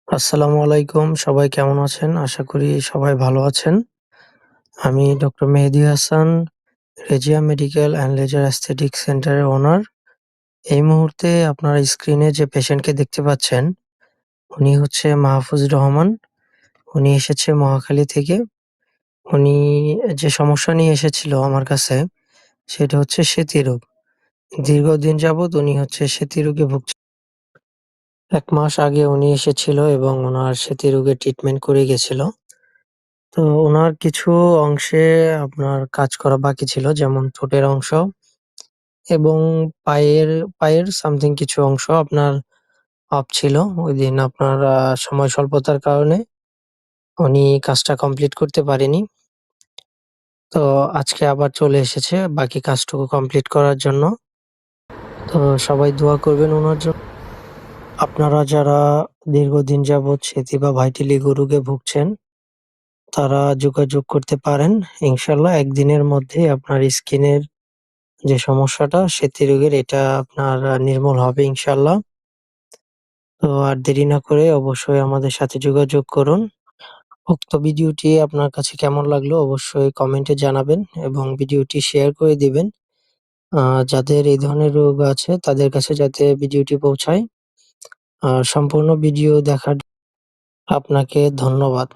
আসসালামু আলাইকুম। সবাই কেমন আছেন? আশা করি সবাই ভালো আছেন। আমি doctor Mehedi Hasan, Rezia medical and laser aesthetic সেন্টারের ওনার। এই মুহূর্তে আপনার স্ক্রিনে যে পেশেন্টকে দেখতে পাচ্ছেন, উনি হচ্ছে মাহফুজ রহমান। উনি এসেছে মহাখালী থেকে। উনি যে সমস্যা নিয়ে এসেছিল আমার কাছে, সেটা হচ্ছে সেতী-রোগ। দীর্ঘদিন যাবৎ উনি হচ্ছে সেতী-রোগে ভুগছেন। ১ মাস আগে উনি এসেছিল এবং উনার সেতী-রোগের ট্রিটমেন্ট করে গেছিল। তো উনার কিছু অংশে আপনার কাজ করা বাকি ছিল। যেমন ঠোঁটের অংশ এবং পায়ের পায়ের সামথিং কিছু অংশ আপনার অফ ছিল। ঐদিন আপনার সময় স্বল্পতার কারণে উনি কাজটা কমপ্লিট করতে পারেনি। তো আজকে আবার চলে এসেছে বাকি কাজটুকু কমপ্লিট করার জন্য। তো সবাই দোয়া করবেন উনার জন্য। আপনারা যারা দীর্ঘদিন যাবৎ সেতী বা ভাইটিলিগো রোগে ভুগছেন, তারা যোগাযোগ করতে পারেন। ইনশাআল্লাহ একদিনের মধ্যেই আপনার স্কিনের যে সমস্যাটা সেতী রোগের এটা আপনার নির্মূল হবে ইনশাআল্লাহ। তো আর দেরি না করে অবশ্যই আমাদের সাথে যোগাযোগ করুন। উক্ত ভিডিওটি আপনার কাছে কেমন লাগলো অবশ্যই কমেন্টে জানাবেন এবং ভিডিওটি শেয়ার করে দিবেন। আ যাদের এই ধরনের রোগ আছে তাদের কাছে যাতে ভিডিওটি পৌঁছায়। সম্পূর্ণ ভিডিও দেখার আপনাকে ধন্যবাদ।